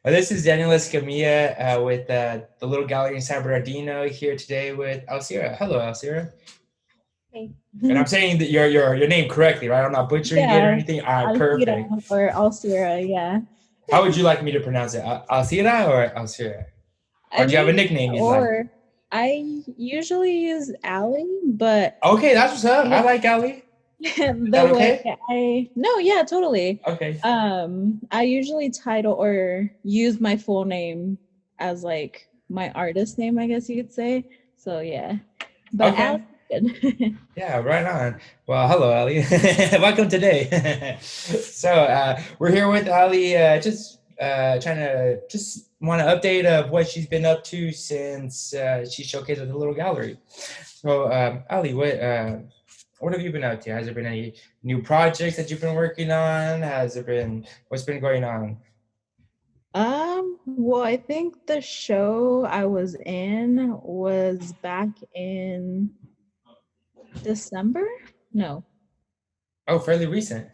This is Daniel Escamilla with the little gallery in San Bernardino here today with Alcira. Hello, Alcira. Hey. And I'm saying that your name correctly, right? I'm not butchering it or Yeah, anything. All right, Alcira perfect. or Alcira, yeah. How would you like me to pronounce it? Alcira or Alcira? Or I do you have a mean, nickname you'd like? or I usually use Ali, but Okay, that's what's up. I the, like Ali. Is the that way okay? no, yeah, totally. Okay. I usually title or use my full name as like my artist name, I guess you could say. So yeah, but Ali, Okay. good. Yeah, right on. Well, hello, Ali. Welcome today. So we're here with Ali, just trying to just want to update of what she's been up to since she showcased at the little gallery. So, Ali, what have you been up to? Has there been any new projects that you've been working on? Has there been what's been going on? Well, I think the show I was in was back in December? No. Oh, fairly recent.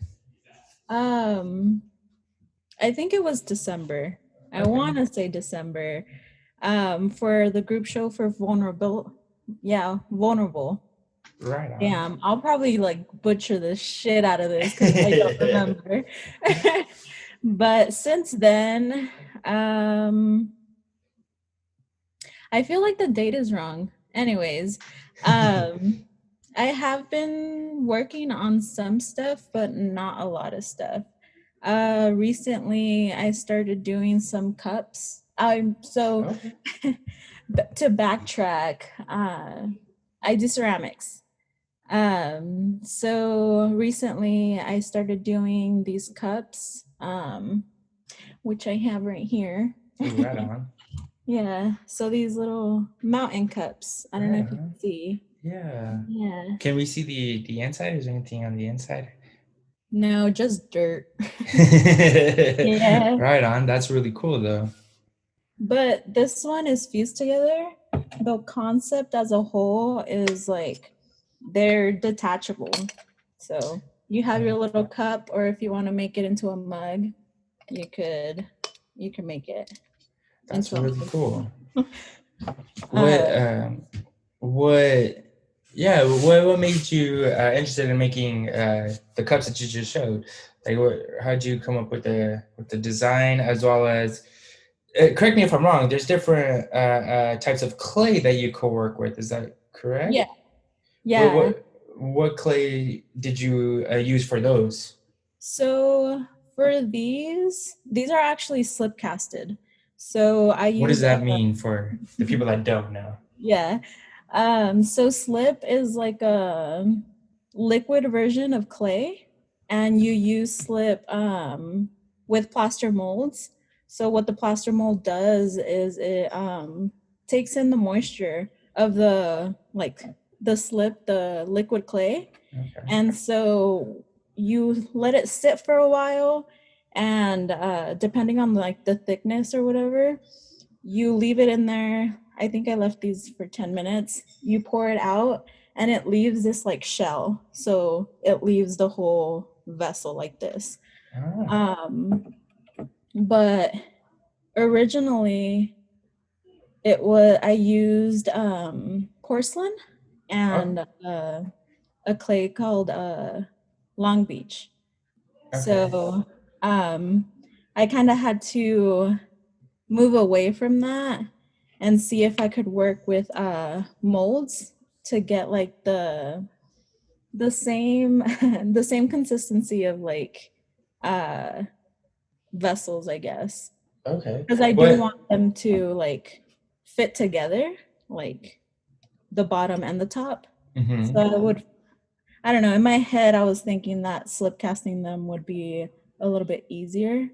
Um, I think it was December. I Okay, want to say December. For the group show for vulnerable. Yeah, vulnerable. right on. Damn, I'll probably like butcher the shit out of this because I don't remember. But since then, um, I feel like the date is wrong. Anyways, um, I have been working on some stuff, but not a lot of stuff. Recently I started doing some cups. Okay. To backtrack, I do ceramics. So recently I started doing these cups, which I have right here. Ooh, right on. Yeah, so these little mountain cups. I don't know Right if you on. can see. Yeah. Yeah. Can we see the inside? Is there anything on the inside? No, just dirt. Yeah. Right on. That's really cool though. But this one is fused together. The concept as a whole is like they're detachable. So you have your little cup, or if you want to make it into a mug, you could you can make it That's into a really mug. cool. What Uh, what yeah, what made you interested in making the cups that you just showed? Like how'd you come up with the design as well as correct me if I'm wrong, there's different types of clay that you co-work with. Is that correct? yeah, What yeah. what what clay did you use for those? So for these are actually slip casted. So I What does use a that mean for the people that don't know? yeah. So slip is like a liquid version of clay, and you use slip with plaster molds. So what the plaster mold does is it takes in the moisture of the slip, the liquid clay, Okay. and so you let it sit for a while, and depending on like the thickness or whatever, you leave it in there. I think I left these for 10 minutes. You pour it out and it leaves this like shell. So it leaves the whole vessel like this. Ah, Um, but originally it was I used porcelain oh, and a clay called Long Beach. okay. So um, I kind of had to move away from that and see if I could work with molds to get like the same the same consistency of like uh vessels, I guess. Okay. Because I do What? want them to like fit together, like the bottom and the top. So Mm-hmm. I don't know, in my head I was thinking that slip casting them would be a little bit easier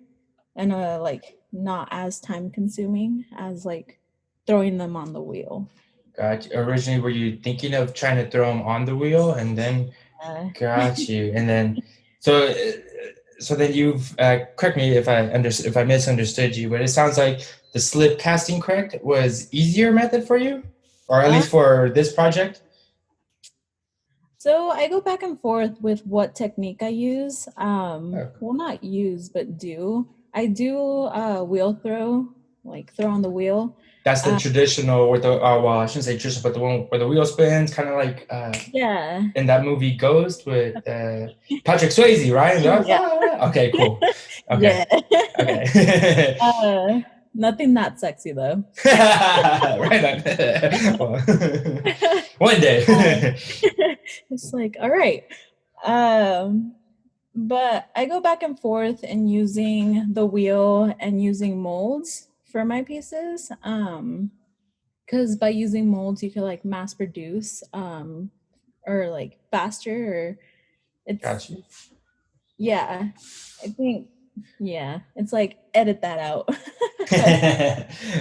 and like not as time consuming as like throwing them on the wheel. Got you. Originally, were you thinking of trying to throw them on the wheel, and then Uh, got you, and then so so then you've correct me if if I misunderstood you, but it sounds like the slip casting correct was easier method for you, or at uh, least for this project. so I go back and forth with what technique I use. Oh, Well, not use, but do. I do wheel throw, like throw on the wheel. That's the traditional, or the well, I shouldn't say traditional, but the one where the wheel spins, kind of like Yeah. in that movie Ghost with Patrick Swayze, right? And Yeah. okay, cool. Okay, Yeah. okay. Nothing that sexy though. Right on. Well, one Uh, day. it's like, all right. Um, but I go back and forth in using the wheel and using molds for my pieces. Because by using molds, you can like mass produce or like faster, or it's, Gotcha. yeah, I think, yeah, it's like edit that out.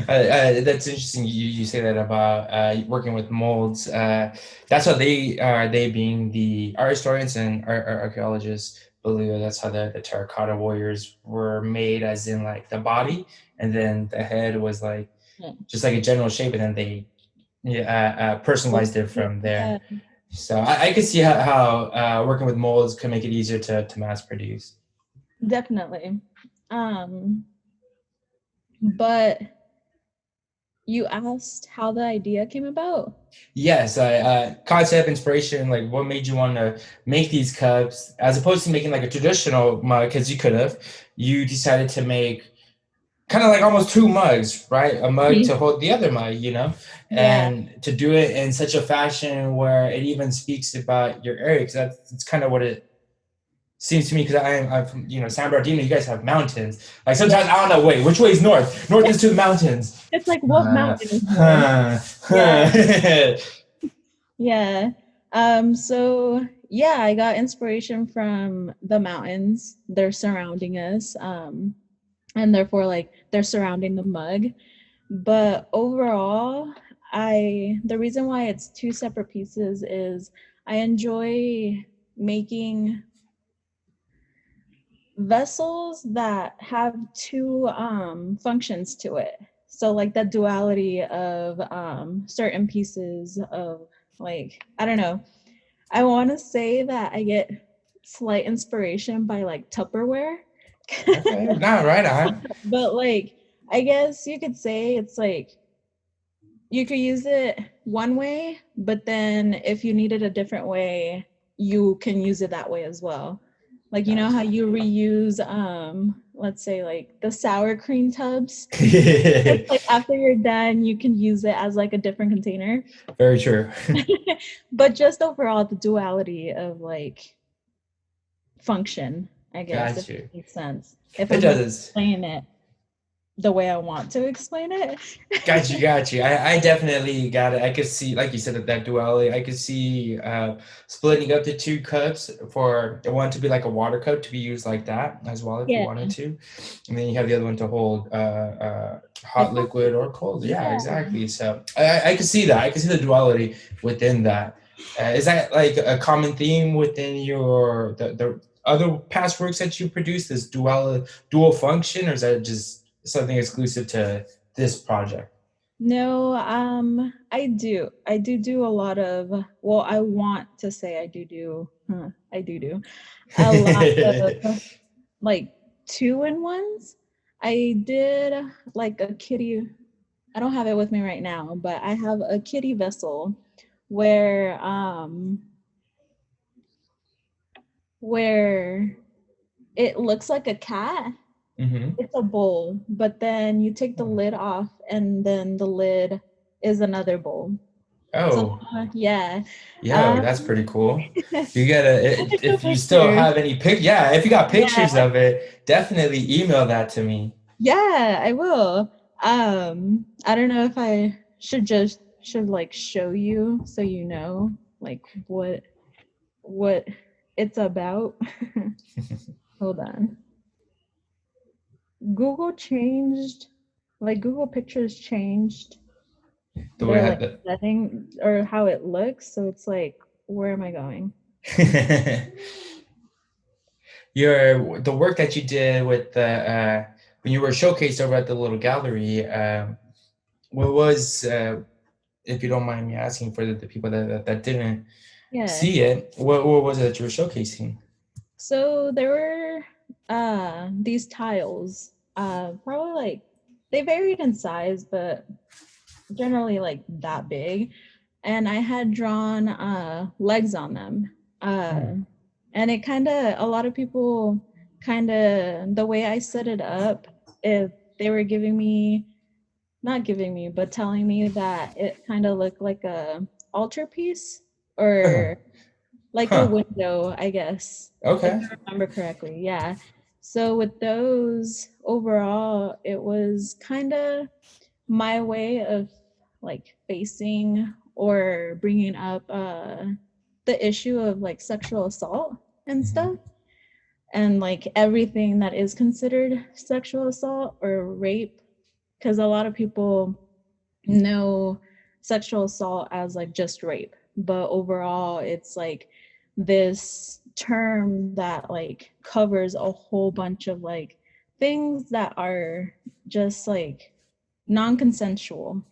That's interesting. You say that about working with molds. That's how they being the art historians and archaeologists believe that's how the terracotta warriors were made, as in like the body, and then the head was like just like a general shape, and then they personalized it from there. Yeah, So I could see how working with molds can make it easier to mass produce. definitely. Um, but you asked how the idea came about. Yes, concept, inspiration, like what made you want to make these cups as opposed to making like a traditional mug, because you could have. You decided to make kind of like almost two mugs, right? A mug to hold the other mug, Yeah, and to do it in such a fashion where it even speaks about your area, because that's kind of what it seems to me, because I'm from San Bernardino. You guys have mountains. Like yeah. sometimes I don't know. Wait, which way is north? North is to the mountains. It's like what Uh, mountain is north? huh, Yeah, huh. yeah. So yeah, I got inspiration from the mountains. They're surrounding us. And therefore like they're surrounding the mug. But overall, the reason why it's two separate pieces is I enjoy making vessels that have two functions to it. So like that duality of certain pieces of, like, I don't know, I want to say that I get slight inspiration by like Tupperware. Okay, no, right on. But like I guess you could say it's like you could use it one way, but then if you need it a different way, you can use it that way as well. Like, you know how Gotcha. you reuse let's say like the sour cream tubs. It's like after you're done, you can use it as like a different container. Very true. But just overall the duality of like function, I guess, if Got it you. makes sense. If It I'm like does. explaining it the way I want to explain it. Got you, got you. I definitely got it. I could see, like you said, that duality. I could see splitting up the two cups, for one to be like a water cup to be used like that as well if you Yeah. wanted to, and then you have the other one to hold Like hot liquid or cold. Yeah, yeah. exactly. So I could see that. I could see the duality within that. Is that like a common theme within the other past works that you produced? This dual function, or is that just something exclusive to this project? No, I do a lot of, well, I want to say I do a lot of like two in ones. I did like a kitty, I don't have it with me right now, but I have a kitty vessel where where it looks like a cat. Mm-hmm. It's a bowl, but then you take the lid off and then the lid is another bowl. So Oh, yeah. yo, Um, that's pretty cool. You gotta, I'll take a if you still picture. have any yeah, if you got Yeah, pictures of it, definitely email that to me. yeah, I will. I don't know if I should like show you so you know like what it's about. Hold on. Google changed, like Google Pictures changed The way their I like had the setting or how it looks. So it's like, where am I going? the work that you did with the when you were showcased over at the little gallery. What was, if you don't mind me asking, for the people that didn't Yeah. see it, what was it that you were showcasing? So there were these tiles. Probably like they varied in size, but generally like that big. And I had drawn legs on them. Hmm. And it kind of, a lot of people kind of, the way I set it up, if they were giving me, not giving me, but telling me that it kind of looked like a altarpiece Uh-huh. or like a Huh. window, I guess, if Okay. I remember correctly. Yeah. So with those, overall, it was kind of my way of like facing or bringing up the issue of like sexual assault and Mhm. stuff, and like everything that is considered sexual assault or rape, because a lot of people know sexual assault as like just rape, but overall it's like this term that like covers a whole bunch of like things that are just like non-consensual.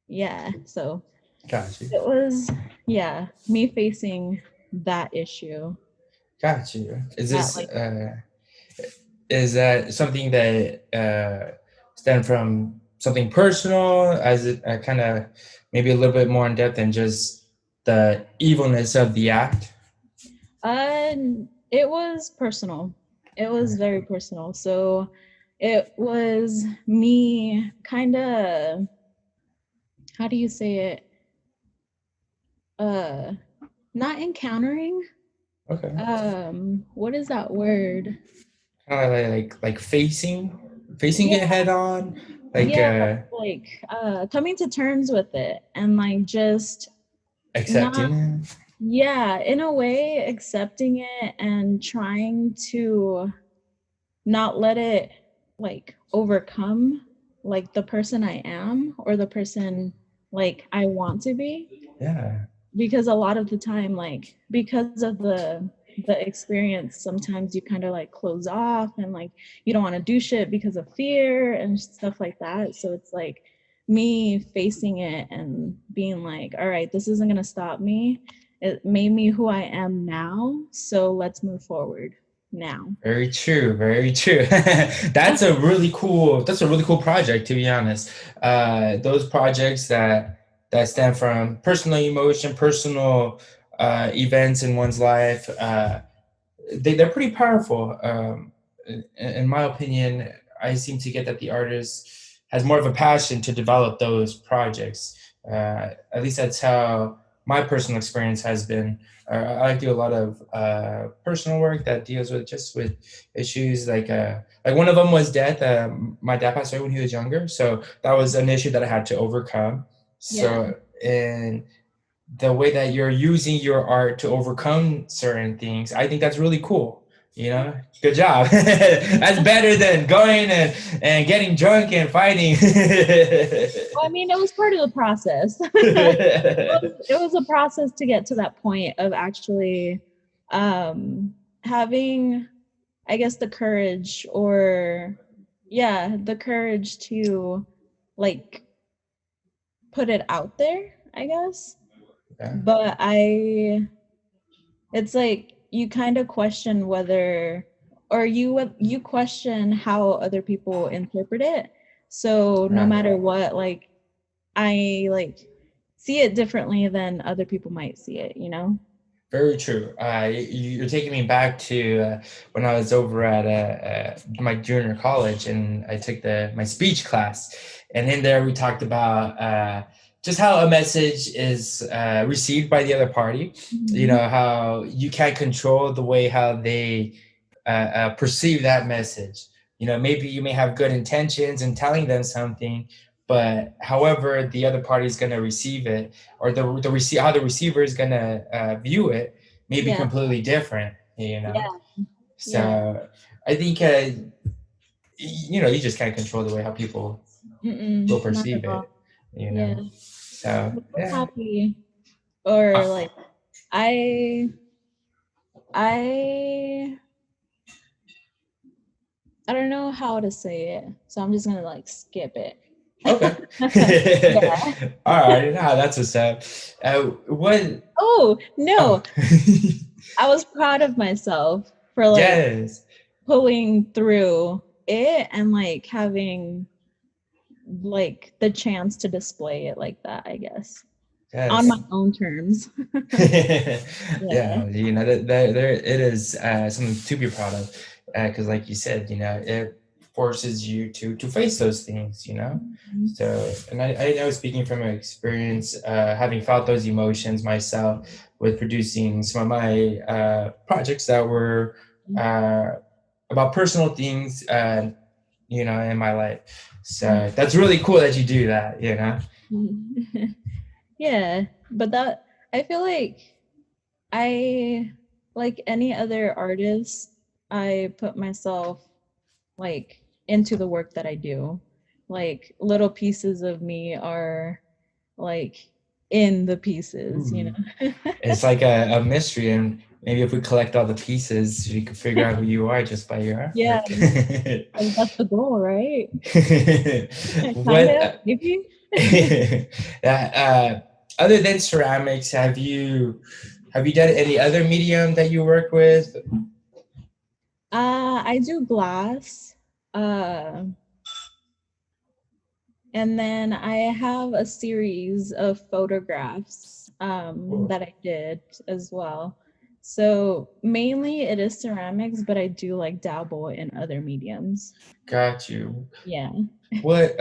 Yeah, so Got you. it was, yeah, me facing that issue Got you. that like Is that something that stem from something personal, as it kind of maybe a little bit more in depth than just the evilness of the act? uh it was personal. It was very personal. So it was me kind of, how do you say it? Uh Not encountering. Okay. What is that word? Kind of like facing Yeah, it head on, like yeah, like coming to terms with it and like just not, accepting it. yeah, in a way accepting it and trying to not let it like overcome like the person I am or the person like I want to be, Yeah, because a lot of the time like because of the experience sometimes you kind of like close off and like you don't want to do shit because of fear and stuff like that. So it's like me facing it and being like, all right, this isn't going to stop me. It made me who I am now, so let's move forward now. very true, very true. That's a really cool project, to be honest. Those projects that stem from personal emotion, personal events in one's life, they're pretty powerful. In my opinion, I seem to get that the artist has more of a passion to develop those projects. At least that's how my personal experience has been. I like to do a lot of personal work that deals with just with issues like one of them was death. My dad passed away when he was younger, so that was an issue that I had to overcome. Yeah. So and the way that you're using your art to overcome certain things, I think that's really cool. You know, good job. That's better than going and getting drunk and fighting. Well, I mean, it was part of the process. It was a process to get to that point of actually having, I guess, the courage or, yeah, the courage to like put it out there, I guess. Yeah, But it's like you kind of question whether, or you question how other people interpret it. So no right. matter what, like I like see it differently than other people might see it, you know? Very true. You're taking me back to when I was over at my junior college, and I took the my speech class, and in there we talked about just how a message is received by the other party. You Mhm. know how you can't control the way how they perceive that message. You know, maybe you may have good intentions in telling them something, but however the other party is going to receive it, or how the receiver is going to view it, may be Yeah, completely different. You know, yeah, yeah. so I think you know, you just can't control the way how people will Not at perceive all. it. You Yeah. know, so But I'm yeah. happy, or Uh, like I I I don't know how to say it, so I'm just gonna like skip it. okay. Yeah. All right. Nah, that's what's up. What? Oh Oh, no, I was proud of myself for like yes. pulling through. it and like having like the chance to display it like that, I guess, on Yes. my own terms. Yeah. Yeah, you know, that there it is something to be proud of, because like you said, you know, it forces you to face those things, you know. Mhm. So, and I know, speaking from experience, having felt those emotions myself with producing some of my projects that were uh, about personal things, you know, in my life. So that's really cool that you do that, you know. Mhm. Yeah, but that I feel I like any other artist, I put myself like into the work that I do. Like little pieces of me are like in the pieces, you Ooh. know. It's like a mystery, and maybe if we collect all the pieces, we could figure out who you are just by your Yeah, artwork. like that's the goal, right? Kind What of, maybe. uh, other than ceramics, have you done any other medium that you work with? I do glass. Uh, and then I have a series of photographs that I did as well. So mainly it is ceramics, but I do like dabble in other mediums. Got you. Yeah. What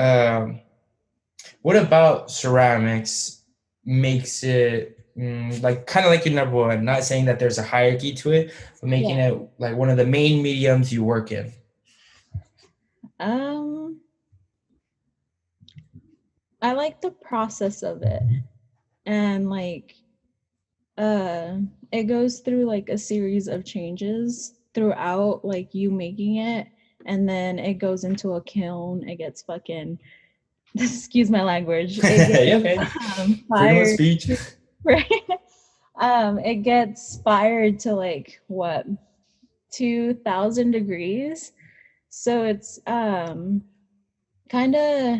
what about ceramics makes it like kind of like your number one? Not saying that there's a hierarchy to it, but making Yeah. it like one of the main mediums you work in. Um, I like the process of it. And like uh it goes through like a series of changes throughout like you making it, and then it goes into a kiln. It gets fucking excuse my language. It Yeah, gets okay. Freedom of fired, speech. right? It gets fired to like what, 2,000 degrees. So it's kind of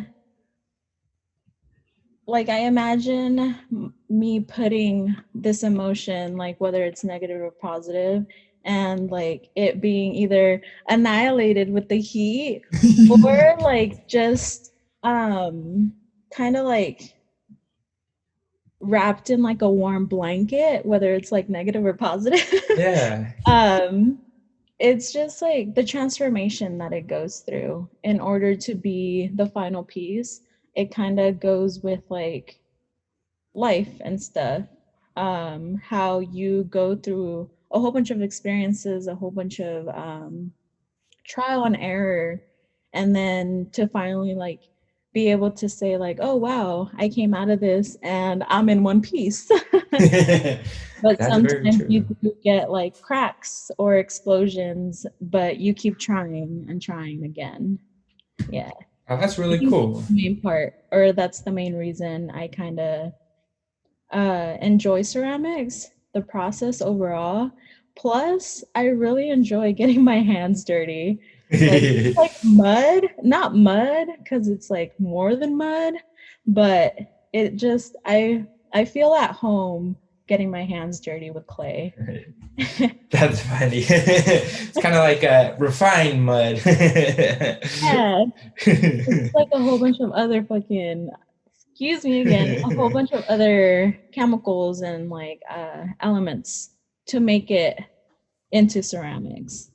like I imagine me putting this emotion, like whether it's negative or positive, and like it being either annihilated with the heat or like just kind of like wrapped in like a warm blanket, whether it's like negative or positive. Yeah. um it's just like the transformation that it goes through in order to be the final piece. It kind of goes with like life and stuff. How you go through a whole bunch of experiences, a whole bunch of trial and error, and then to finally like be able to say like, oh wow, I came out of this and I'm in one piece. But That's very sometimes you true. do get like cracks or explosions, but you keep trying and trying again. Yeah. Oh, that's I really think that's cool. the main part, or that's the main reason I kind of enjoy ceramics, the process overall. Plus, I really enjoy getting my hands dirty. Like it's like mud, not mud because it's like more than mud, but it just I feel at home getting my hands dirty with clay. That's funny. It's kind of like a refined mud. Yeah, it's like a whole bunch of other fucking, excuse me again, a whole bunch of other chemicals and like elements to make it into ceramics.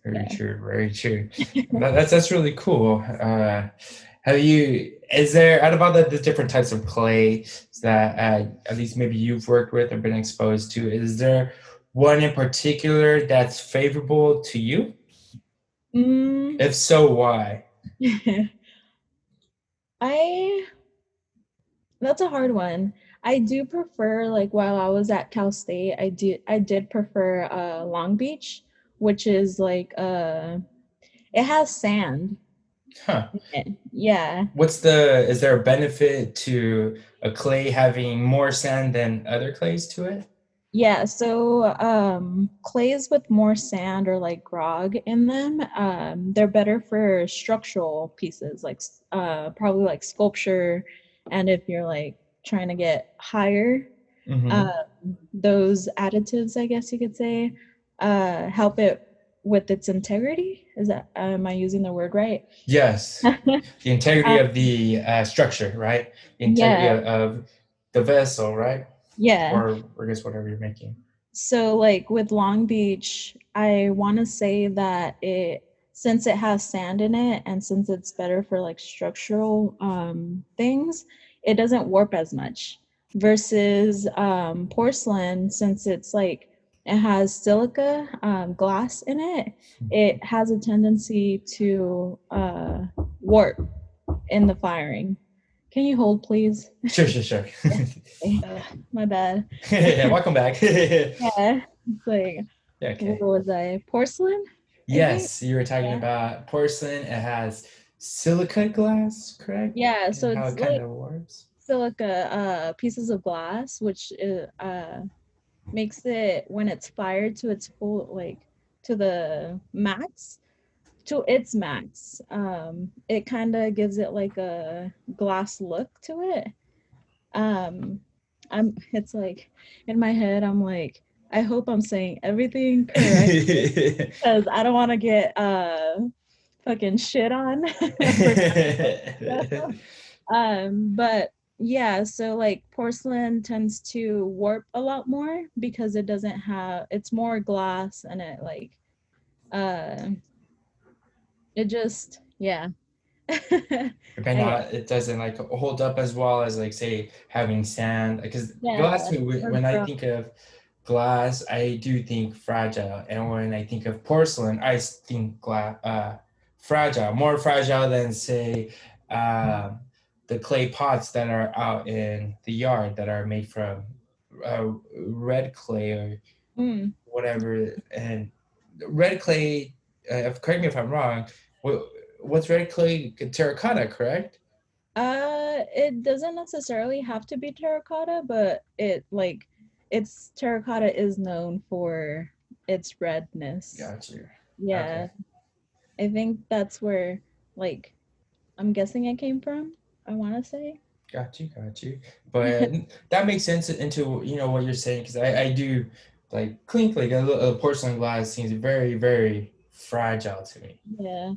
Very Yeah. true. Very true. That's really cool. Have you? Is there out of all the different types of clay that at least maybe you've worked with or been exposed to? Is there one in particular that's favorable to you? Mm, If so, why? I that's a hard one. I do prefer like while I was at Cal State, I did prefer Long Beach, which is like it has sand Huh. in it. Yeah. What's the? Is there a benefit to a clay having more sand than other clays to it? Yeah, so clays with more sand or like grog in them, they're better for structural pieces, like probably like sculpture, and if you're like trying to get higher, Mm-hmm. uh, those additives, I guess you could say, help it. with its integrity. Is that am I using the word right? Yes, the integrity uh, of the structure, right? The integrity yeah, of the vessel, right? yeah. Or I guess whatever you're making. So like with Long Beach, I want to say that it since it has sand in it and since it's better for like structural things, it doesn't warp as much versus porcelain since it's like it has silica glass in it, it has a tendency to warp in the firing. Can you hold please? Sure, sure, sure. My bad. Welcome back. Yeah, it's like Yeah, what okay. was I? Porcelain, I think. Yes, you were talking Yeah. about porcelain. It has silica glass, correct? Yeah, so And how it's it kind like of works. silica pieces of glass, which makes it when it's fired to its full like to the max, to its max. It kind of gives it like a glass look to it. Um, it's like in my head, I'm like, I hope I'm saying everything correct because I don't want to get fucking shit on for stuff. But yeah, so like porcelain tends to warp a lot more because it doesn't have it's more glass and it like uh it just yeah. But I not, it doesn't like hold up as well as like say having sand. Because glass, yeah, or when I bro. think of glass, I do think fragile, and when I think of porcelain, I think fragile, more fragile than say um, the clay pots that are out in the yard that are made from uh, red clay or Mm. whatever. And red clay, correct me if I'm wrong, what's red clay? Terracotta, correct? It doesn't necessarily have to be terracotta, but it like its terracotta is known for its redness. Got you. Yeah, Okay. I think that's where like I'm guessing it came from. I want to say. Got you, got you. But that makes sense into what you're saying because I do like clink like a porcelain glass seems very very fragile to me. Yeah.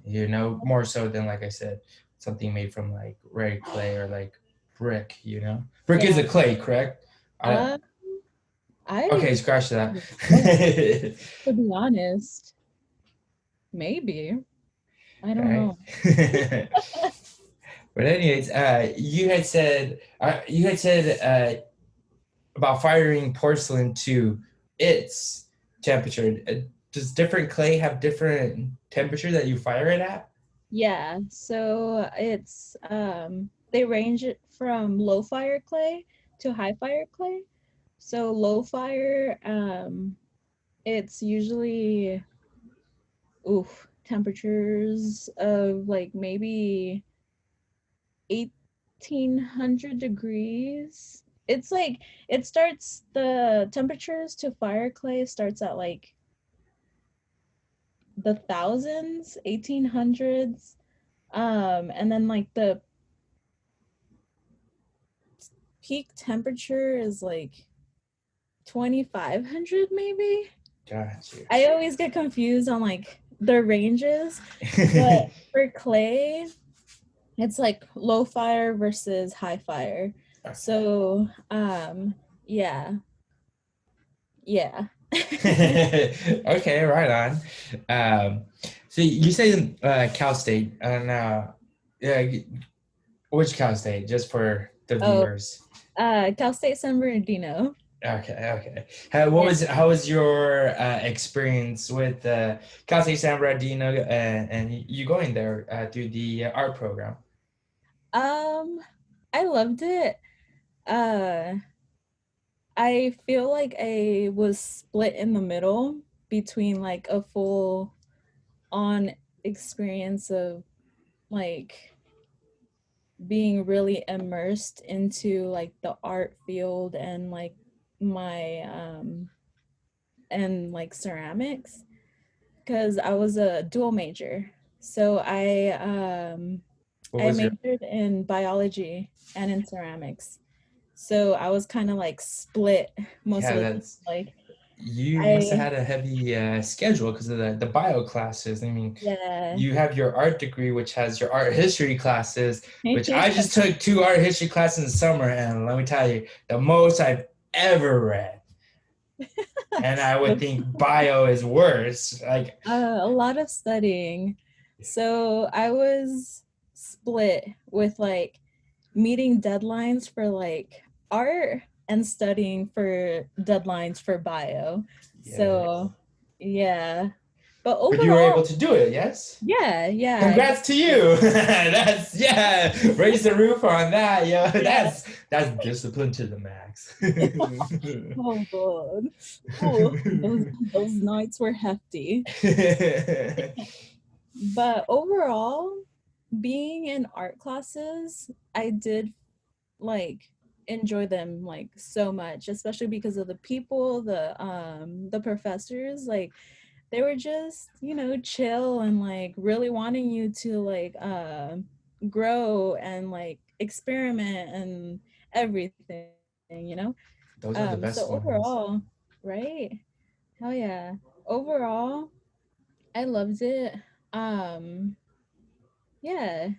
More so than like I said something made from like red clay or like brick. Brick is Yeah. a clay, correct? I Uh, I okay, scratch that. oh, to be honest, maybe. I don't Right. know. But anyways, you had said about firing porcelain to its temperature. Does different clay have different temperature that you fire it at? Yeah, so it's they range it from low fire clay to high fire clay. So low fire it's usually temperatures of like maybe 1800 degrees. It's like it starts the temperatures to fire clay starts at like the thousands, 1800s. And then like the peak temperature is like 2500 maybe. Got you. I always get confused on like the ranges, but for clay, it's like low fire versus high fire. Okay. So, yeah, yeah. Okay, right on. Um, so you say Cal State, and yeah, which Cal State? Just for the Oh, viewers. Cal State San Bernardino. Okay, okay. Yeah. How was your experience with Cal State San Bernardino and you going there through the art program? Um, I loved it. Uh, I feel like I was split in the middle between like a full on experience of like being really immersed into like the art field and like my and like ceramics because I was a dual major. So What I was your majored in biology and in ceramics. So I was kind of like split most yeah, of the time. that's Like You must have I had a heavy schedule because of the bio classes. I mean, yeah. you have your art degree, which has your art history classes, which I just took 2 art history classes in the summer, and let me tell you, the most I've ever read. And I would think bio is worse. Like, A lot of studying. So I was split with like meeting deadlines for like art and studying for deadlines for bio. yes. So yeah. But But you were able overall, to do it, yes? yeah, I did Congrats to it. you. That's yeah. Raise the roof on that, yo. Yeah. That's discipline to the max. Oh god. Oh, those nights were hefty. But overall, being in art classes, I did like enjoy them like so much, especially because of the people, the professors, like they were just, chill and like really wanting you to like grow and like experiment and everything, you know? Those are the So best ones. overall, right? Hell yeah. Overall, I loved it. Um yeah,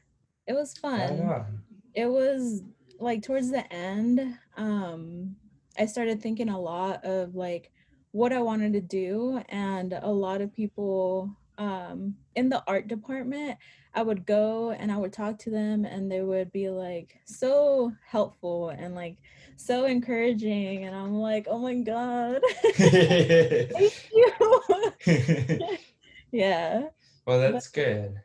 it was Right fun. on. It was like towards the end, I started thinking a lot of like what I wanted to do, and a lot of people in the art department, I would go and I would talk to them, and they would be like so helpful and like so encouraging, and I'm like, oh my god, thank you. Yeah, Well, but that's good.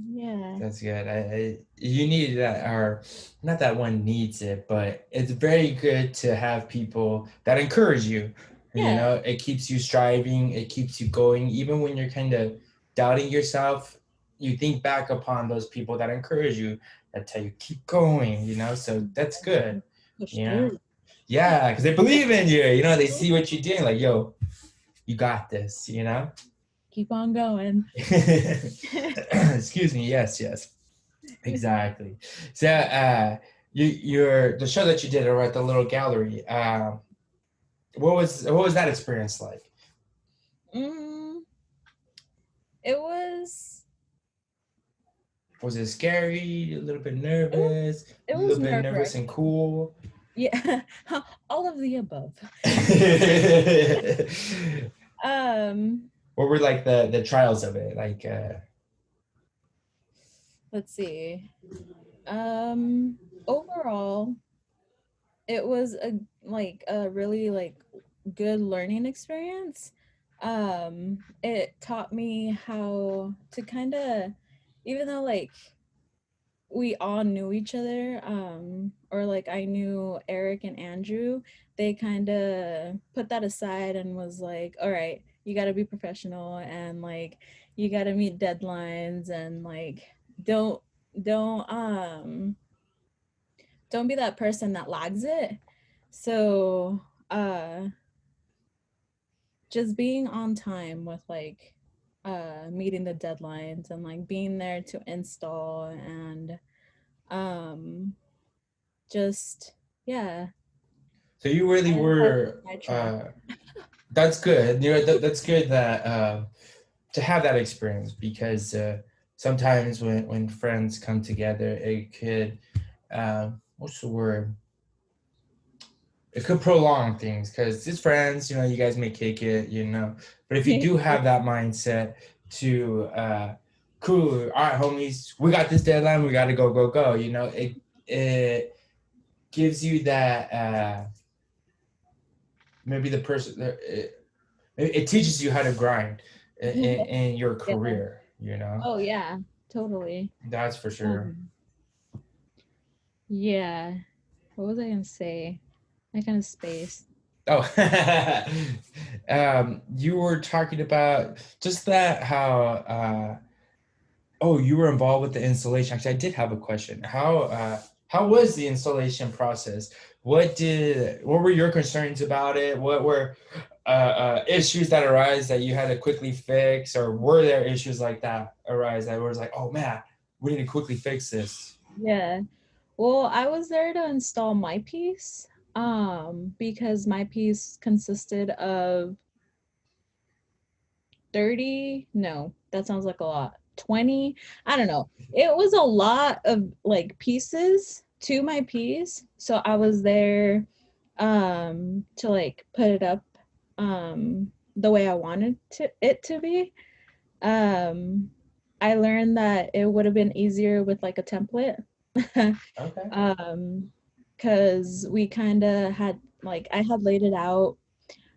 yeah, That's good. You need that, or not that one needs it, but it's very good to have people that encourage you. You yeah. know, it keeps you striving, it keeps you going, even when you're kind of doubting yourself. You think back upon those people that encourage you, that tell you keep going. You know, so that's good. Push You know, through. yeah, because they believe in you. You know, they see what you're doing, like, yo, you got this. You know. Keep on going. Excuse me. Yes, yes. Exactly. So, you're the show that you did over at the little gallery. What was that experience like? Mm, it was Was it scary? A little bit it was nervous? it A was little bit nerve nervous and wracking. cool? Yeah, all of the above. Um, What were like the trials of it? Like, let's see. Overall, it was a really like good learning experience. It taught me how to kind of, even though like we all knew each other, or like I knew Eric and Andrew, they kind of put that aside and was like, all right, you got to be professional, and like you got to meet deadlines, and like don't don't um don't be that person that lags it. So just being on time with like meeting the deadlines and like being there to install, and um just yeah, so you really and were. I try. That's good. You know, that's good that to have that experience because sometimes when friends come together, it could what's the word? It could prolong things because it's friends. You know, you guys may kick it. You know, but if you do have that mindset to cool, all right, homies, we got this deadline. We got to go, go, go. You know, it gives you that maybe the person it teaches you how to grind in your Yeah. career. You know, Oh yeah, totally. that's for sure. Um, yeah. What was I gonna say? I kind of spaced. Oh, you were talking about just that oh, you were involved with the installation. Actually, I did have a question. How was the installation process? What were your concerns about it? What were issues that arise that you had to quickly fix, or were there issues like that arise that was like, oh man, we need to quickly fix this? Yeah. Well, I was there to install my piece, because my piece consisted of 30, no, that sounds like a lot. 20, I don't know. It was a lot of like pieces to my piece. So I was there to like put it up the way I wanted it to be. Um I learned that it would have been easier with like a template. Okay. Because we kind of had like I had laid it out.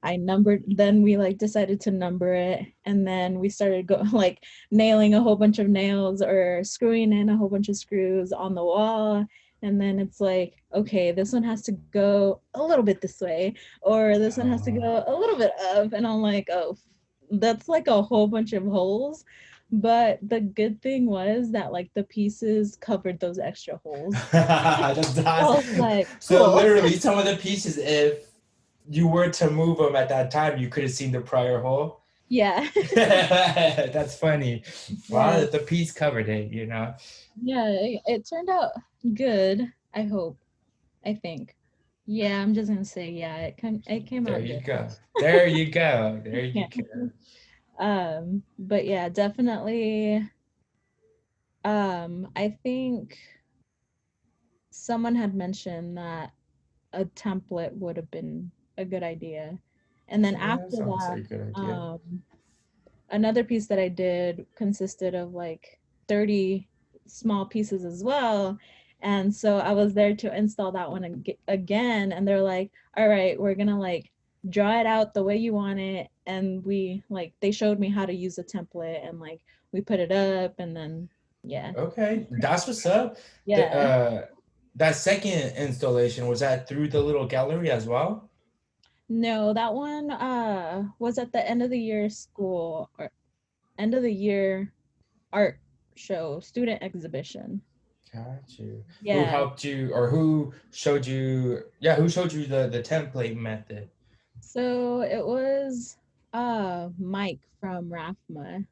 I numbered, then we like decided to number it, and then we started like nailing a whole bunch of nails or screwing in a whole bunch of screws on the wall. And then it's like, okay, this one has to go a little bit this way, or this one has to Oh. go a little bit up. And I'm like, oh, that's like a whole bunch of holes. But the good thing was that like the pieces covered those extra holes. That's I was awesome. like, So cool. literally, some of the pieces, if you were to move them at that time, you could have seen the prior hole. Yeah. That's funny. Yeah. Wow, the piece covered it, you know. Yeah, it turned out good, I hope. I think. Yeah, I'm just gonna say yeah, it came There out you good. go. There you go. There you Yeah. go. But yeah, definitely I think someone had mentioned that a template would have been a good idea. And then Yeah, that after sounds that, like a good idea. um another piece that I did consisted of like 30 small pieces as well. And so I was there to install that one again. And they're like, all right, we're going to like draw it out the way you want it. And we like, they showed me how to use a template and like we put it up and then, yeah. Okay, that's what's up. The Yeah. that second installation, was that through the little gallery as well? No, that one was at the end of the year school or end of the year art show, student exhibition. Got you. Who Yeah. helped you, or who showed you? Yeah, who showed you the template method? So it was Mike from RAFMA.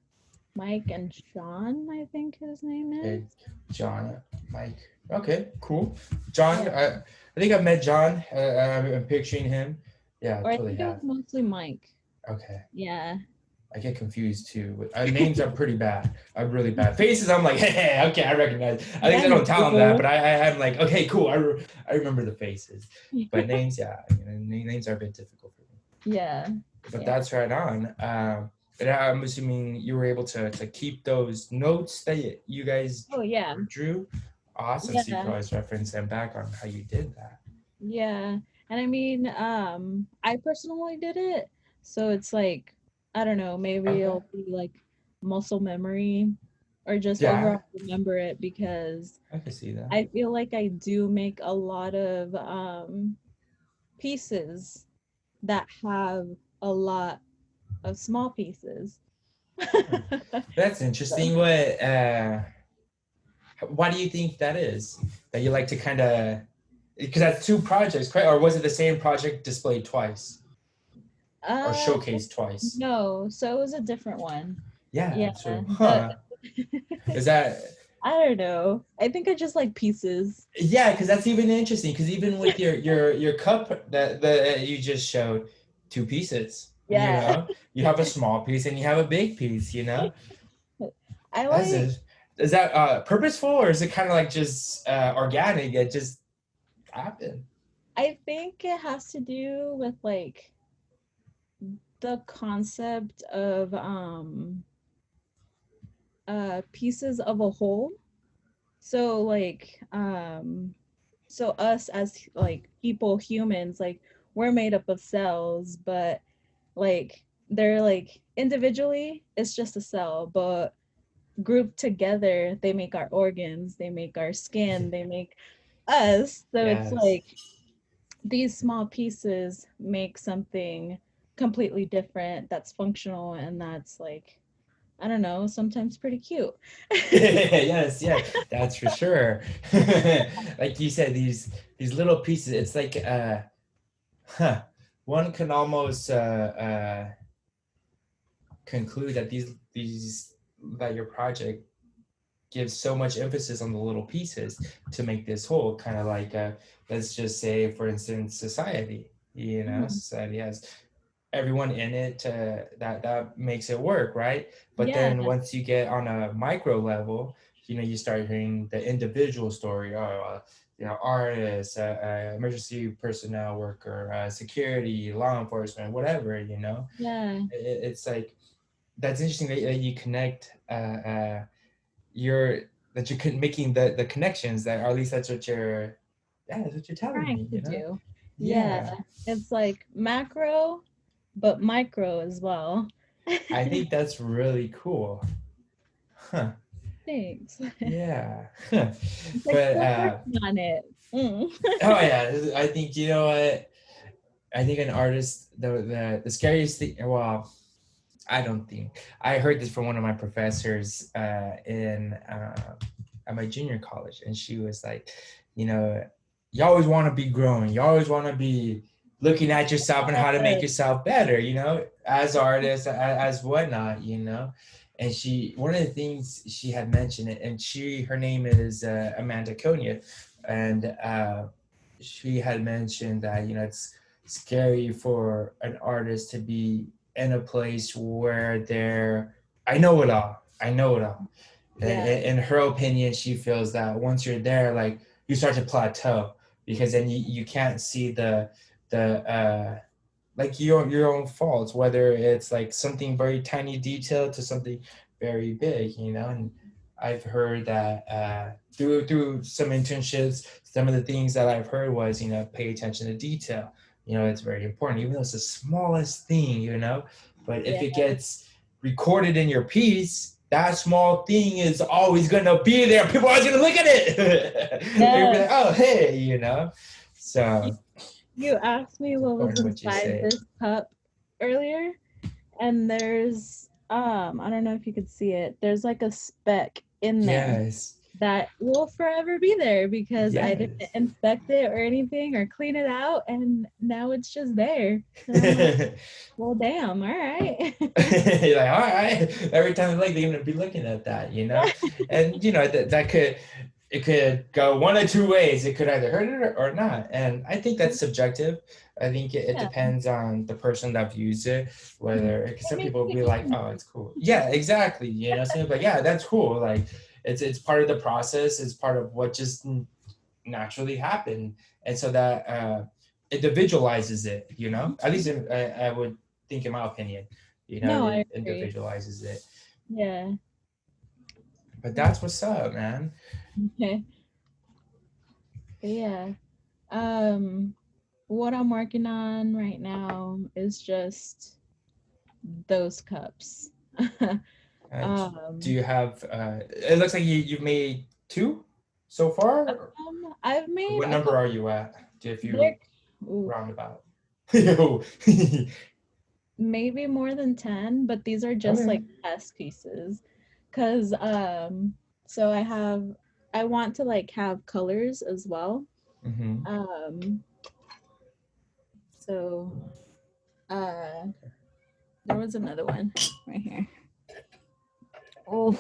Mike and Sean, I think his name is. Okay, John, Mike. Okay, cool. John, Yeah. I think I've met John. I'm picturing him. Yeah, I Or I totally think it was have. mostly Mike. Okay. Yeah. I get confused too. Names are pretty bad. I'm really bad. Faces, I'm like, hey, okay, I recognize. I think Yeah, I me don't tell them that, too. but I'm like, okay, cool. I remember the faces. But names, yeah, names are a bit difficult for me. Yeah. But Yeah. that's right on. And I'm assuming you were able to keep those notes that you guys Oh yeah. drew. Awesome. So you could Yeah. always reference them back on how you did that. Yeah. And I mean, I personally did it. So it's like, I don't know, maybe Okay. it'll be like muscle memory or just Yeah, overall remember it because I can see that. I feel like I do make a lot of pieces that have a lot of small pieces. Hmm. That's interesting. Why do you think that is? That you like to kind of, because that's two projects, correct? Or was it the same project displayed twice or uh showcased twice? no, so it was a different one. Yeah. Yeah. So, The huh? Is that, I don't know. I think I just like pieces. yeah? Because that's even interesting. Because even with your cup that you just showed, two pieces. You Yeah. know, you have a small piece and you have a big piece. You know, I that's like it. Is that purposeful or is it kind of like just organic? It just happened. I think it has to do with like the concept of pieces of a whole. So like so us as like people, humans, like we're made up of cells, but like they're like individually it's just a cell, but grouped together they make our organs, they make our skin, they make us. So it's Yes. like these small pieces make something completely different that's functional and that's like, I don't know, sometimes pretty cute. Yes, yeah, that's for sure. Like you said, these little pieces, it's like huh, one can almost conclude that these that your project gives so much emphasis on the little pieces to make this whole, kind of like let's just say, for instance, society. You know, Mhm. society has everyone in it to that makes it work, right? But Yeah, then once you get on a micro level, you start hearing the individual story. Artists, emergency personnel worker, security, law enforcement, whatever. yeah, It's like that's interesting that you connect your that you're making the connections, that, or at least that's what you're telling trying me, to do. Yeah, yeah. it's like macro, but micro as well. I think that's really cool. Huh. Thanks. Yeah. It's like But still working on it. Mm. oh yeah, I think, you know what, I think an artist, the scariest thing, well, I don't think, I heard this from one of my professors in at my junior college, and she was like, you know, you always want to be growing, you always want to be looking at yourself and how to make yourself better, as artists, as whatnot, and one of the things she had mentioned it, and her name is Amanda Konya, and she had mentioned that it's scary for an artist to be in a place where I know it all. Yeah, In her opinion, she feels that once you're there, like, you start to plateau, because then you can't see the like your own faults, whether it's like something very tiny detail to something very big, and I've heard that through some internships, some of the things that I've heard was, pay attention to detail. It's very important, even though it's the smallest thing, but if yeah, it gets recorded in your piece, that small thing is always gonna be there. People are always gonna look at it. They're gonna be yeah. like, oh, hey, You, so you asked me it's what was important what you inside say. this cup earlier, and there's I don't know if you could see it. There's like a speck in there Yes. that will forever be there because I didn't Yes. inspect it or anything or clean it out, and now it's just there. And I'm like, well, damn, all right. You're like, all right. Every time, like, they're gonna be looking at that, and it could go one of two ways. It could either hurt it or not, and I think that's subjective. I think it Yeah. depends on the person that views it. Whether, cause It some makes people will me be like, oh, it's cool. Yeah, exactly. Some people like, yeah, that's cool. Like, it's part of the process. It's part of what just naturally happened, and so that individualizes it. At least I would think, in my opinion, No, I it agree. individualizes it. Yeah. But that's what's up, man. Okay. But yeah. Um, what I'm working on right now is just those cups. Uh, do um, you have? It looks like you've made two so far. I've made What a number couple. are you at? If There, you ooh, roundabout. maybe more than 10, but these are just Okay. like test pieces. Cause so I want to like have colors as well. Mm-hmm. Um, so uh there was another one right here. Oh,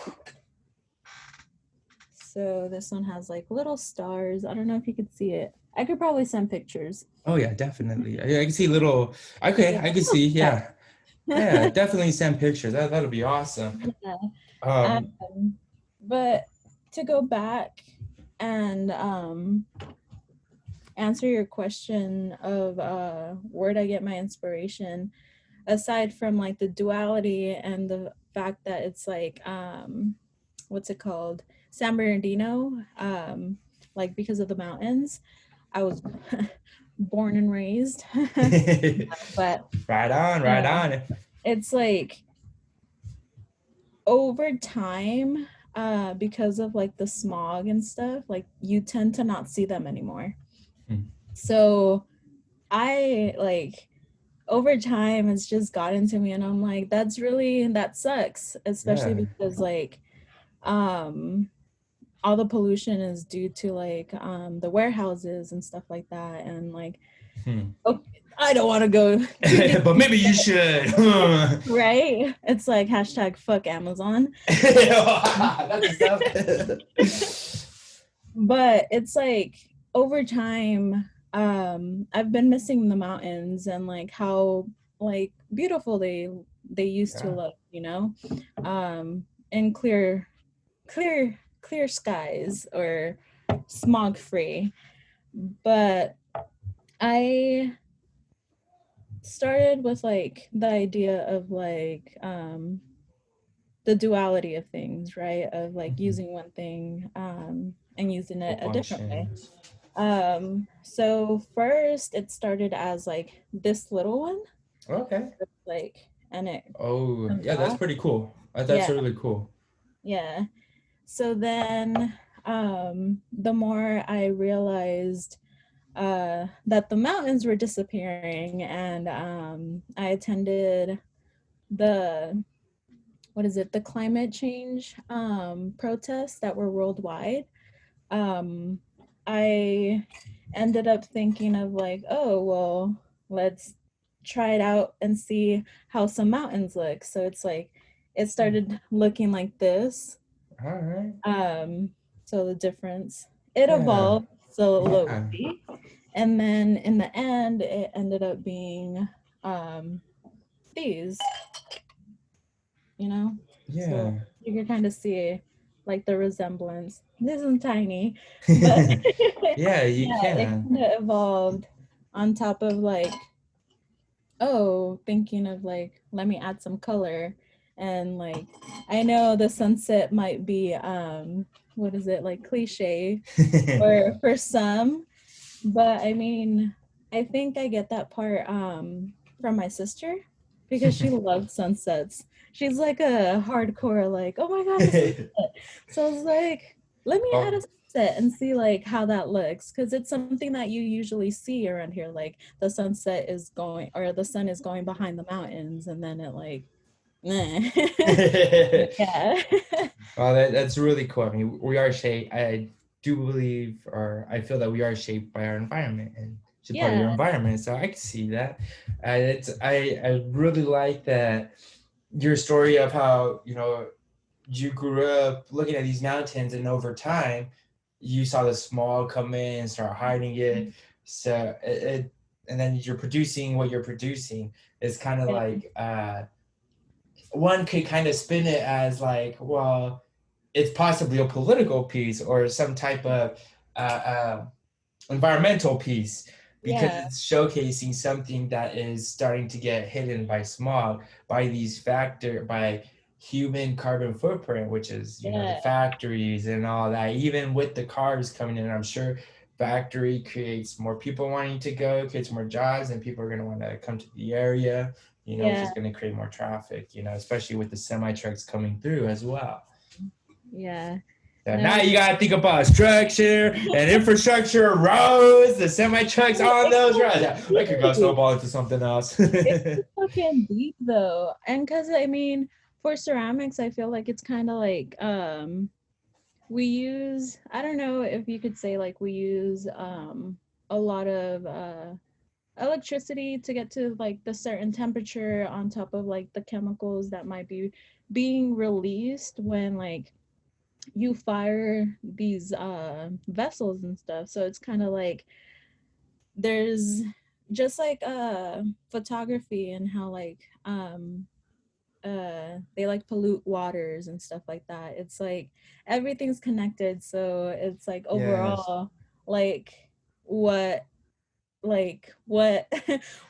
so this one has like little stars. I don't know if you could see it. I could probably send pictures. Oh yeah, definitely. I can see little. Okay, Yeah. I can see. Yeah, yeah, definitely send pictures. That'll be awesome. Yeah. Um, But to go back and answer your question of where'd I get my inspiration, aside from like the duality and the fact that it's like what's it called, San Bernardino, like because of the mountains. I was born and raised. But right on, right uh, on. it's like over time, because of like the smog and stuff, like you tend to not see them anymore. Hmm. So I like over time it's just gotten to me, and I'm like, that sucks, especially Yeah. because like um all the pollution is due to like the warehouses and stuff like that, and like, Hmm. oh, I don't want to go too deep. But maybe you should. Right, it's like hashtag fuck Amazon. That's stuff. But it's like over time, I've been missing the mountains and like how like beautiful they used to Yeah. look, you know, in clear skies or smog free. But I started with like the idea of like the duality of things, right? Of like Mhm. using one thing and using it Full a different way. functions. So first it started as like this little one, Okay. like, and it Oh, comes yeah, that's off. pretty cool. That's Yeah, really cool. yeah. So then the more I realized that the mountains were disappearing, and I attended the what is it, the climate change protests that were worldwide. um, I ended up thinking of like, oh, well, let's try it out and see how some mountains look. So it's like, it started looking like this. All right. Um, so the difference, it Yeah. evolved slowly. Yeah. And then in the end, it ended up being um, these, you know? So Yeah. you can kind of see like the resemblance. This is tiny, but Yeah, you yeah, it can. kind of evolved on top of like, oh, thinking of like, let me add some color. And like, I know the sunset might be, what is it, like cliche or for some, but I mean, I think I get that part from my sister because she loves sunsets. She's like a hardcore, like, oh my god, a sunset. So I was like, let me add a Oh, sunset and see like how that looks, because it's something that you usually see around here. Like the sunset is going, or the sun is going behind the mountains, and then it like, yeah, well, that's really cool. I mean, we are shaped. I do believe, or I feel that we are shaped by our environment, and she's part of your yeah, environment. So I can see that. It's I really like that your story of how you grew up looking at these mountains, and over time, you saw the smog come in and start hiding it. So and then you're producing what you're producing. It's kind of yeah, like one could kind of spin it as like, well, it's possibly a political piece or some type of uh, uh, environmental piece, because yeah, it's showcasing something that is starting to get hidden by smog, by by human carbon footprint, which is the yeah, factories and all that. Even with the cars coming in, I'm sure factory creates more people wanting to go, creates more jobs, and people are going to want to come to the area, which yeah, is going to create more traffic, especially with the semi trucks coming through as well. yeah. So now No, you gotta think about structure and infrastructure, roads, the semi trucks on those roads. Yeah, I could go exactly. snowball into something else. It's fucking deep though. And cause I mean, for ceramics, I feel like it's kind of like we use, I don't know if you could say like we use a lot of electricity to get to like the certain temperature on top of like the chemicals that might be being released when like you fire these vessels and stuff. So it's kind of like there's just like photography and how like they like pollute waters and stuff like that. It's like everything's connected, so it's like Yes. overall like what what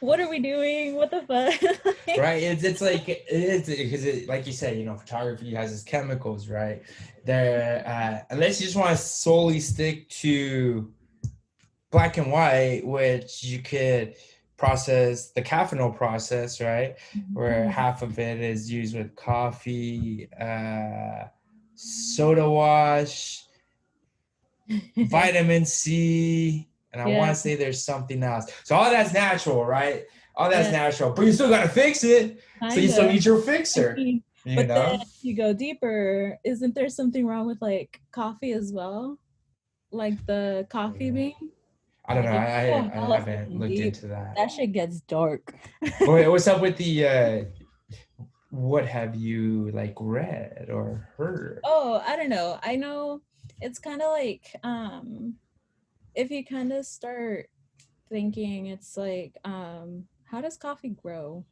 what are we doing, what the fuck. Right. It's like it's because like you said, photography has its chemicals, right? There, unless you just want to solely stick to black and white, which you could process the caffeinol process, right? Where half of it is used with coffee, soda wash, vitamin C, and I want Yeah, to say there's something else. So all that's natural, right? All that's yeah, natural, but you still gotta fix it. So you kind still of. need your I fixer, mean, you but then know? you go deeper, isn't there something wrong with like coffee as well, like the coffee bean? I don't know. Like, oh, I hella haven't fucking looked deep. into that. That shit gets dark. What's up with the what have you like read or heard? Oh, I don't know. I know it's kind of like if you kind of start thinking, it's like how does coffee grow?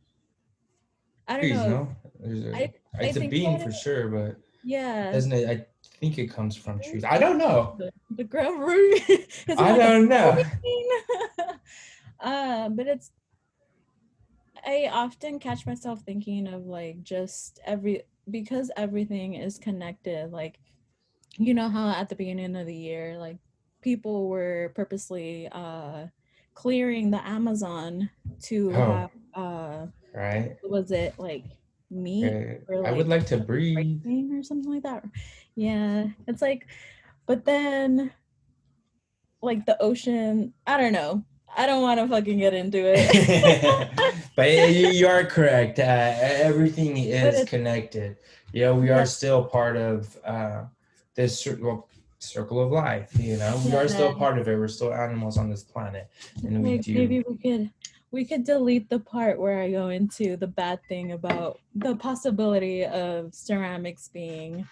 I don't Trees, know. no? There's a, I I it's a think bean about for it. sure, but Yeah. doesn't it? I think it comes from trees. I don't know. The ground root. Is it I like a don't know. bean? But it's I often catch myself thinking of like just because everything is connected. Like you know how at the beginning of the year, like people were purposely clearing the Amazon to Oh, have right. what was it like meat or I would like like to breathe. racing or something like that. Yeah, it's like, but then like the ocean, I don't know. I don't want to fucking get into it. But you are correct. Everything But is it's connected. You know, we yeah, are still part of this circle of life. You know, we are yeah. still part of it. We're still animals on this planet, and we Like do. maybe we could delete the part where I go into the bad thing about the possibility of ceramics being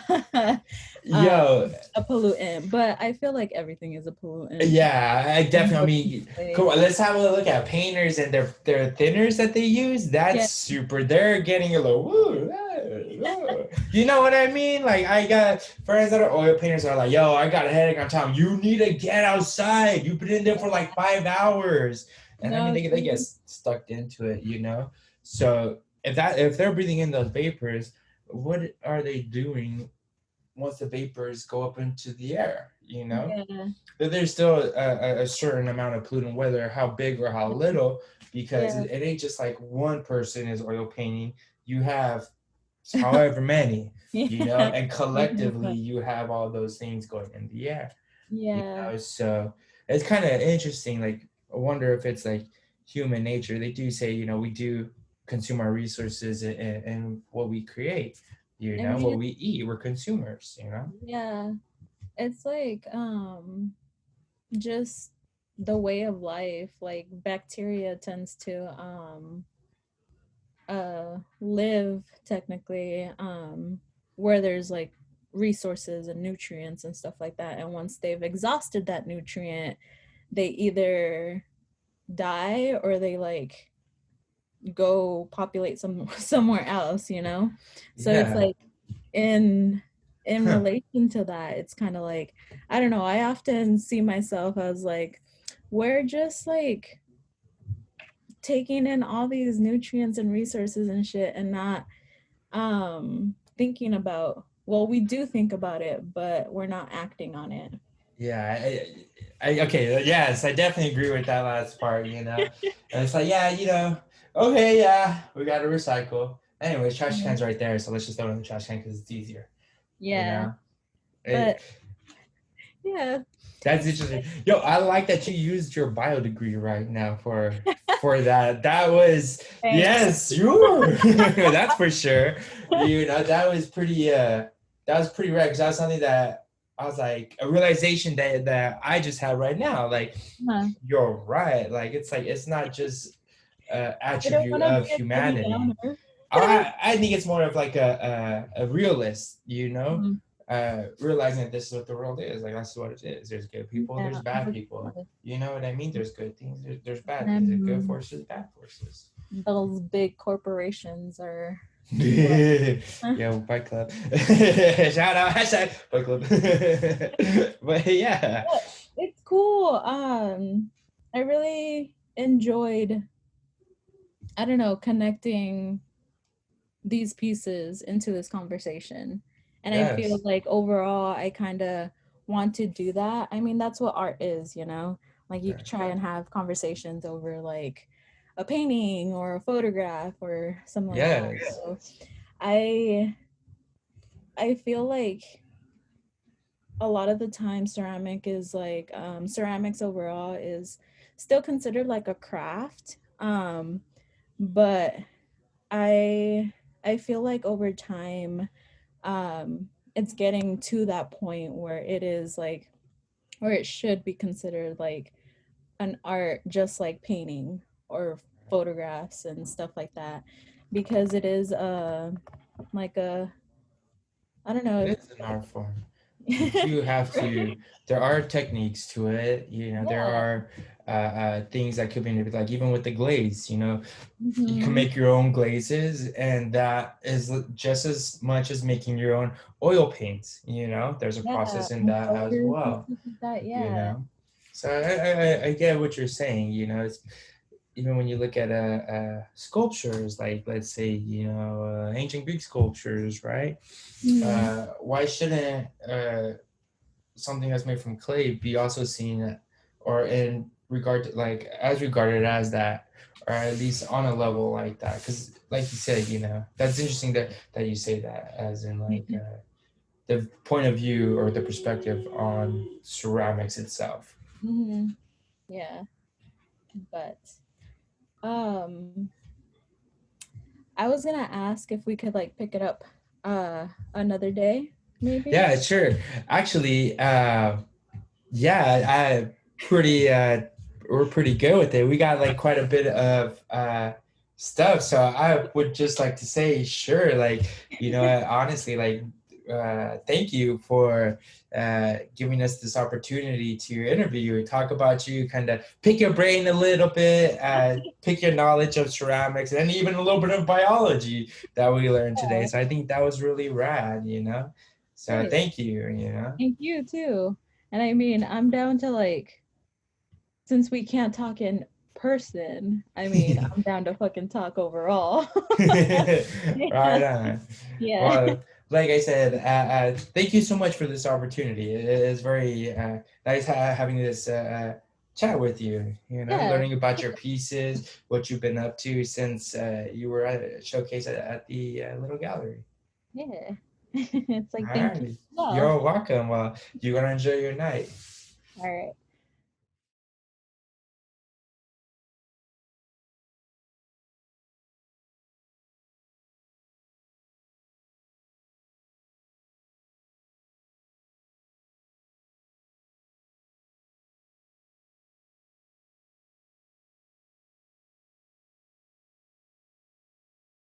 um, Yo, a pollutant, but I feel like everything is a pollutant. yeah, I definitely. I mean, come on, let's have a look at painters and their thinners that they use. That's Yeah, super. They're getting a little woo. You know what I mean? Like I got friends that are oil painters that are like, yo, I got a headache. I'm telling you, you need to get outside. You've been in there for like 5 hours, and I mean no, they get stuck into it. You know, so if they're breathing in those vapors, what are they doing once the vapors go up into the air? You know, yeah, there's still a certain amount of pollutant, whether how big or how little, because yeah, it ain't just like one person is oil painting. You have however many, you know, yeah, and collectively you have all those things going in the air, you yeah. know. So it's kind of interesting. Like, I wonder if it's like human nature. They do say, you know, we do consume our resources and what we create, you I know, mean, what we eat. We're consumers, you know. yeah, it's like just the way of life. Like bacteria tends to live technically where there's like resources and nutrients and stuff like that, and once they've exhausted that nutrient they either die or they like go populate somewhere else, you know. So it's Yeah. like in Huh. relation to that, it's kind of like I don't know, I often see myself as like we're just like taking in all these nutrients and resources and shit and not thinking about, well we do think about it but we're not acting on it. Yeah, okay, yes, I definitely agree with that last part, you know. And it's like, yeah, you know, okay, yeah, we got to recycle. Anyways, trash Yeah, can's right there, so let's just throw it in the trash can because it's easier, you yeah, know. but It, yeah, that's interesting. Yo, I like that you used your bio degree right now for that. That was thanks. yes, sure. That's for sure. You know, that was pretty rare because that was something that I was like a realization that I just had right now. Like, Huh. you're right. Like it's not just I don't attribute want to of be a Debbie humanity. Downer. I think it's more of like a realist, you know, Mhm. realizing that this is what the world is. Like, that's what it is. There's good people, Yeah, there's bad for people. sure. You know what I mean? There's good things, there's bad things. There's good And forces, bad forces. those big corporations are what? Yeah, Fight Club. Shout out, hashtag Fight Club. But yeah, But it's cool. I really enjoyed, I don't know, connecting these pieces into this conversation. And I feel yes, like overall, I kind of want to do that. I mean, that's what art is, you know? Like you yeah. could try and have conversations over like a painting or a photograph or something like that. Yes, So I I feel like a lot of the time ceramic is like ceramics overall is still considered like a craft. But I feel like over time it's getting to that point where it is like where it should be considered like an art just like painting or photographs and stuff like that because it is like a I don't know if it is an art form. you do have to, there are techniques to it, there Yeah. are things that could be like, even with the glaze, you can Hmm. make your own glazes, and that is just as much as making your own oil paints. There's a Yeah. process in And that as colors and well. stuff like that. you Yeah. know so I get what you're saying. It's, even when you look at sculptures, like, let's say, ancient Greek sculptures, right? Hmm. Why shouldn't something that's made from clay be also seen, or in regard to, like, as regarded as that, or at least on a level like that? Because, like you said, that's interesting that you say that, as in, like, the point of view or the perspective on ceramics itself. Hmm. Yeah. But um I was gonna ask if we could like pick it up another day, maybe. Yeah, sure. Actually, yeah, I pretty we're pretty good with it. We got like quite a bit of stuff, so I would just like to say, sure, like, honestly, like, thank you for giving us this opportunity to interview you, talk about you, kind of pick your brain a little bit, pick your knowledge of ceramics, and even a little bit of biology that we learned today. Yeah, So I think that was really rad. So great. thank you. Thank you too. And I mean, I'm down to like, since we can't talk in person, I mean, I'm down to fucking talk overall. Yeah. Right on. Yeah. Well, like I said, thank you so much for this opportunity. It is very nice having this chat with you. Yeah. Learning about your pieces, what you've been up to since you were at a showcase at the little gallery. Yeah. It's like, All thank you righty. as well. You're welcome. Well, you're gonna enjoy your night. All right.